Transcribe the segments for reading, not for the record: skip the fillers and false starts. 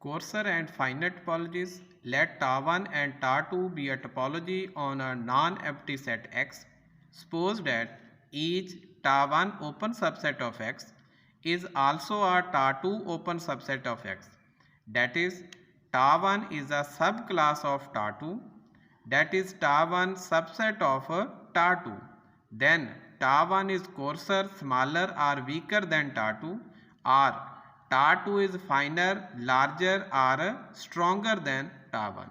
Coarser and finer topologies. Let Ta1 and Ta2 be a topology on a non-empty set X. Suppose that each Ta1 open subset of X is also a Ta2 open subset of X. That is, Ta1 is a subclass of Ta2. That is Ta1 subset of Ta2. Then Ta1 is coarser, smaller or weaker than Ta2, or Ta2 is finer, larger or stronger than Ta1.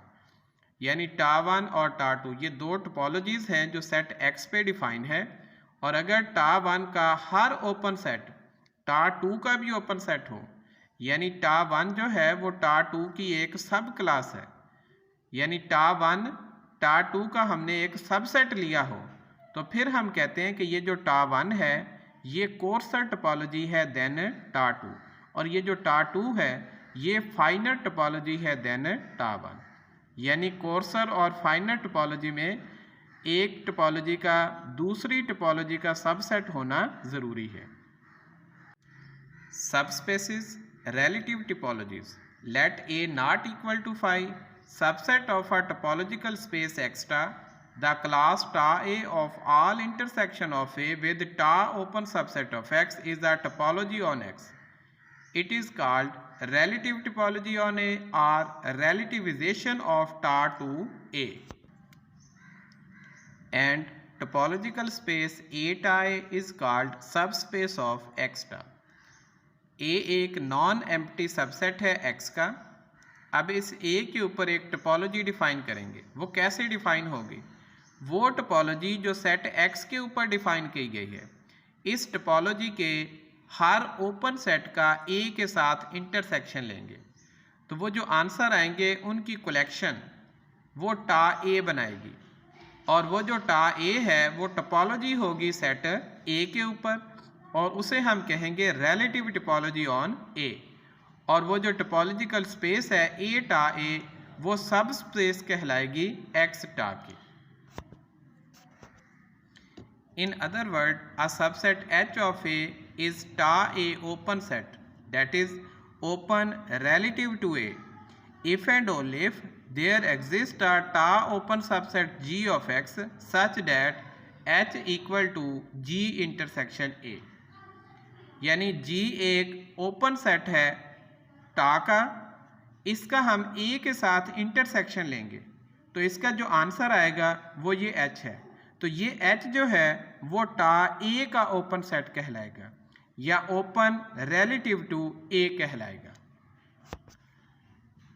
यानी Ta1 और Ta2 ये दो topologies हैं जो set X पे define है, और अगर Ta1 का हर ओपन सेट Ta2 का भी ओपन सेट हो, यानी Ta1 जो है वो Ta2 की एक सब क्लास है, यानी Ta1 Ta2 का हमने एक सबसेट लिया हो, तो फिर हम कहते हैं कि ये जो Ta1 है ये कोर्सर टोपोलॉजी है देन Ta2, और ये जो Ta2 है ये फाइनर टोपोलॉजी है देन Ta1। यानी कोर्सर और फाइनर टोपोलॉजी में एक टोपोलॉजी का दूसरी टोपोलॉजी का सबसेट होना ज़रूरी है। सबस्पेसिस, relative topologies. Let A not equal to phi, subset of a topological space X ta, the class ta A of all intersection of A with ta open subset of X is a topology on X. It is called relative topology on A or relativization of ta to A. And topological space A ta A is called subspace of X ta. A एक non empty subset है X का। अब इस A के ऊपर एक topology define करेंगे। वो कैसे डिफाइन होगी? वो टोपोलॉजी जो सेट X के ऊपर डिफाइन की गई है। इस टोपोलॉजी के हर ओपन सेट का A के साथ इंटरसेक्शन लेंगे, तो वो जो आंसर आएंगे उनकी कलेक्शन वो टा A बनाएगी, और वो जो टा A है वो टोपोलॉजी होगी सेट A के ऊपर, और उसे हम कहेंगे रिलेटिव टोपोलॉजी ऑन A। और वो जो टोपोलॉजिकल स्पेस है A टा A वो सब स्पेस कहलाएगी X टा की। In other word, a subset H of A is tau A open set, that is open relative to A if and only if there exists a ta open subset G of X such that H equal to G intersection A। यानी G एक open set है टा का, इसका हम A के साथ intersection लेंगे, तो इसका जो आंसर आएगा वो ये H है। तो ये H जो है वो टा A का ओपन सेट कहलाएगा या ओपन रिलेटिव टू A कहलाएगा।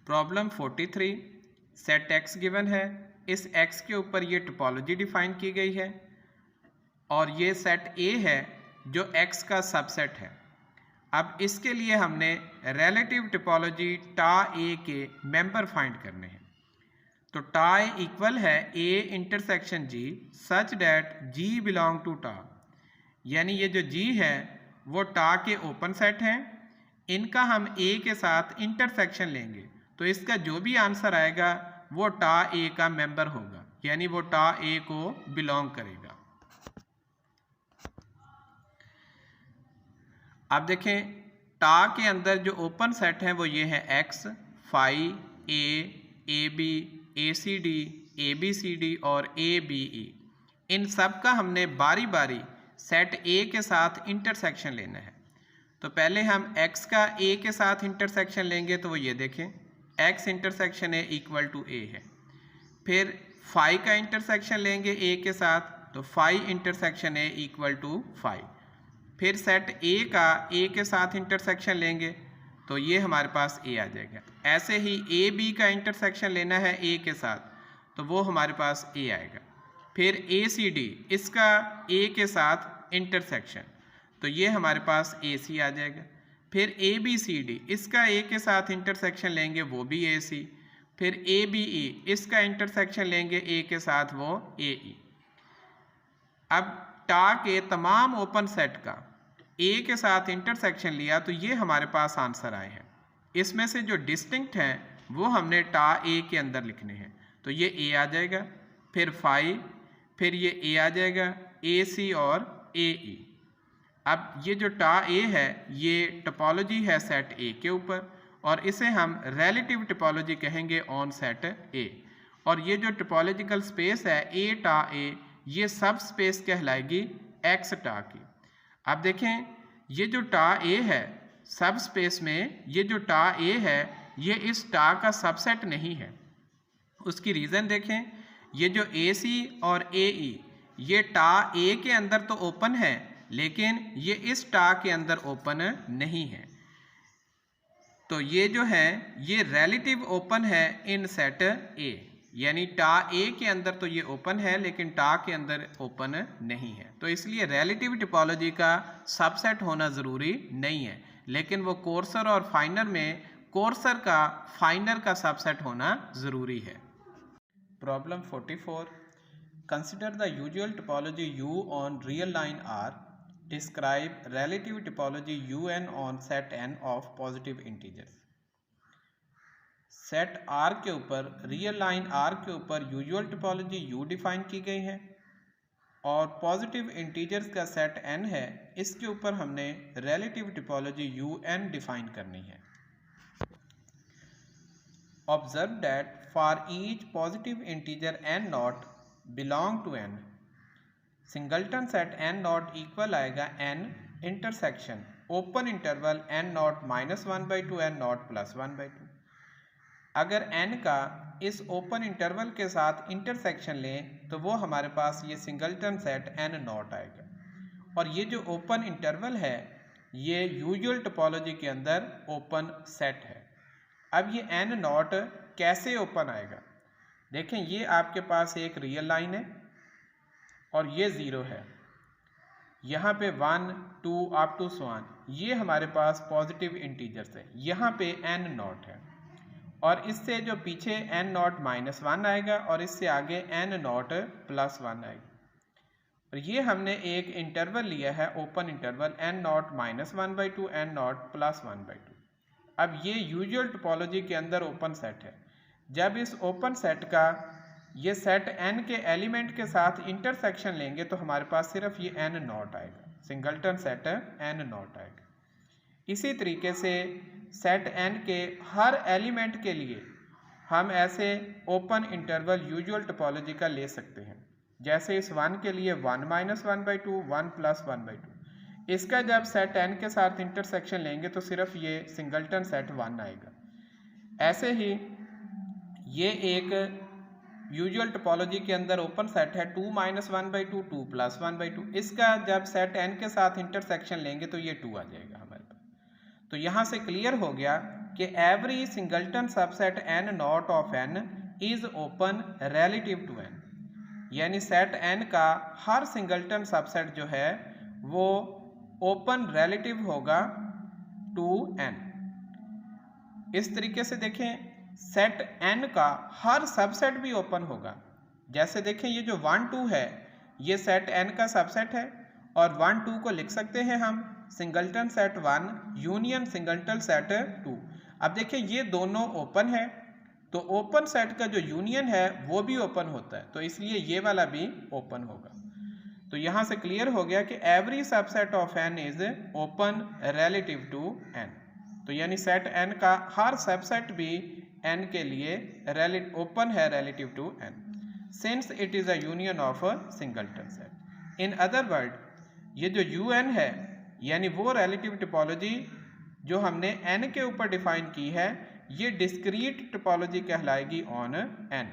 प्रॉब्लम 43, सेट X गिवन है, इस X के ऊपर ये टोपोलॉजी डिफाइन की गई है, और ये सेट A है जो X का सबसेट है। अब इसके लिए हमने रिलेटिव टोपोलॉजी टा A के मेंबर फाइंड करने हैं। तो टा A इक्वल है A intersection G such that G belong to tau, यानी ये जो G है वो टा के ओपन सेट हैं, इनका हम A के साथ इंटरसेक्शन लेंगे, तो इसका जो भी आंसर आएगा वो टा A का मेंबर होगा, यानी वो टा A को बिलोंग करेगा। अब देखें, टा के अंदर जो ओपन सेट हैं वो ये हैं X, phi, A, AB, ACD, ABCD और ABE। इन सब का हमने बारी बारी सेट A के साथ इंटरसेक्शन लेना है। तो पहले हम X का A के साथ इंटरसेक्शन लेंगे, तो वो ये देखें X intersection A equal to A है। फिर फाई का इंटरसेक्शन लेंगे A के साथ, तो phi intersection A equal to phi. फिर सेट A का A के साथ इंटरसेक्शन लेंगे, तो ये हमारे पास A आ जाएगा। ऐसे ही AB का इंटरसेक्शन लेना है A के साथ, तो वो हमारे पास A आएगा। फिर ACD, इसका A के साथ इंटरसेक्शन, तो ये हमारे पास AC आ जाएगा। फिर ABCD, इसका A के साथ इंटरसेक्शन लेंगे, वो भी AC। फिर ABE, इसका इंटरसेक्शन लेंगे A के साथ, वो AE। अब टा के तमाम ओपन सेट का A के साथ इंटरसेक्शन लिया, तो ये हमारे पास आंसर आए हैं। इसमें से जो डिस्टिंक्ट हैं वो हमने टा A के अंदर लिखने हैं, तो ये A आ जाएगा। फिर फाई, फिर ये A आ जाएगा, AC और AE। अब ये जो टा A है ये टोपोलॉजी है सेट A के ऊपर, और इसे हम रिलेटिव टिपोलॉजी कहेंगे ऑन सेट ए। और ये जो टिपोलॉजिकल स्पेस है ए टा ए, ये सब स्पेस कहलाएगी एक्स टा की। अब देखें ये जो टा ए है सब स्पेस में, ये जो टा ए है ये इस टा का सबसेट नहीं है। उसकी रीज़न देखें, ये जो ए सी और ए ई ये टा ए के अंदर तो ओपन है लेकिन ये इस टा के अंदर ओपन नहीं है। तो ये जो है ये रिलेटिव ओपन है इन सेट ए, यानी टा ए के अंदर तो ये ओपन है लेकिन टा के अंदर ओपन नहीं है। तो इसलिए रिलेटिव टिपोलॉजी का सबसेट होना ज़रूरी नहीं है, लेकिन वो कोर्सर और फाइनर में कोर्सर का फाइनर का सबसेट होना ज़रूरी है। Problem 44, consider the usual typology U on real line R, describe relative typology UN on set N of positive integers. Set R के ऊपर, रियल लाइन R के ऊपर यूजुअल टिपोलॉजी U डिफाइन की गई है और पॉजिटिव इंटीजर्स का set N है, इसके ऊपर हमने रिलेटिव टिपोलॉजी UN डिफाइन करनी है। Observe that for each positive integer n naught belong to n, singleton set n naught equal आएगा n intersection open interval n naught -1/2 n naught +1/2। अगर n का इस ओपन इंटरवल के साथ intersection लें तो वो हमारे पास ये सिंगलटन सेट n naught आएगा। और ये जो ओपन इंटरवल है ये यूजुअल टोपोलॉजी के अंदर ओपन सेट है। अब ये n naught कैसे ओपन आएगा? देखें ये आपके पास एक रियल लाइन है और ये 0 है, यहाँ पे 1 2 अप टू so on, ये हमारे पास पॉजिटिव इंटीजर्स है, यहाँ पे n naught है और इससे जो पीछे n naught -1 आएगा और इससे आगे n naught +1 आएगा। और ये हमने एक इंटरवल लिया है open interval n naught -1/2 n naught +1/2। अब ये यूजुअल टोपोलॉजी के अंदर ओपन सेट है। जब इस ओपन सेट का ये सेट n के एलिमेंट के साथ इंटरसेक्शन लेंगे तो हमारे पास सिर्फ ये n naught आएगा, सिंगलटन सेट n naught आएगा। इसी तरीके से सेट n के हर एलिमेंट के लिए हम ऐसे ओपन इंटरवल यूजुअल टोपोलॉजी का ले सकते हैं। जैसे इस 1 के लिए 1 -1/2 1 +1/2, इसका जब सेट n के साथ इंटरसेक्शन लेंगे तो सिर्फ ये सिंगलटन सेट 1 आएगा। ऐसे ही ये एक यूजुअल टोपोलॉजी के अंदर ओपन सेट है 2 -1/2 2 +1/2, इसका जब सेट n के साथ इंटरसेक्शन लेंगे तो ये 2 आ जाएगा हमारे पास। तो यहाँ से क्लियर हो गया कि every singleton subset n naught of n is open relative to n, यानी सेट n का हर सिंगलटन सबसेट जो है वो ओपन रिलेटिव होगा टू n। इस तरीके से देखें सेट n का हर सबसेट भी ओपन होगा। जैसे देखें ये जो 1 2 है ये सेट n का सबसेट है और 1 2 को लिख सकते हैं हम singleton set 1 union singleton set 2। अब देखें ये दोनों ओपन है तो ओपन सेट का जो यूनियन है वो भी ओपन होता है, तो इसलिए ये वाला भी ओपन होगा। तो यहाँ से क्लियर हो गया कि every subset of n is open relative to n। तो यानी सेट n का हर सबसेट भी n के लिए ओपन है relative to n, since it is a union of a singleton set. In other word ये जो UN है यानी वो रिलेटिव टिपोलॉजी जो हमने n के ऊपर डिफाइन की है ये डिस्क्रीट टिपोलॉजी कहलाएगी ऑन n।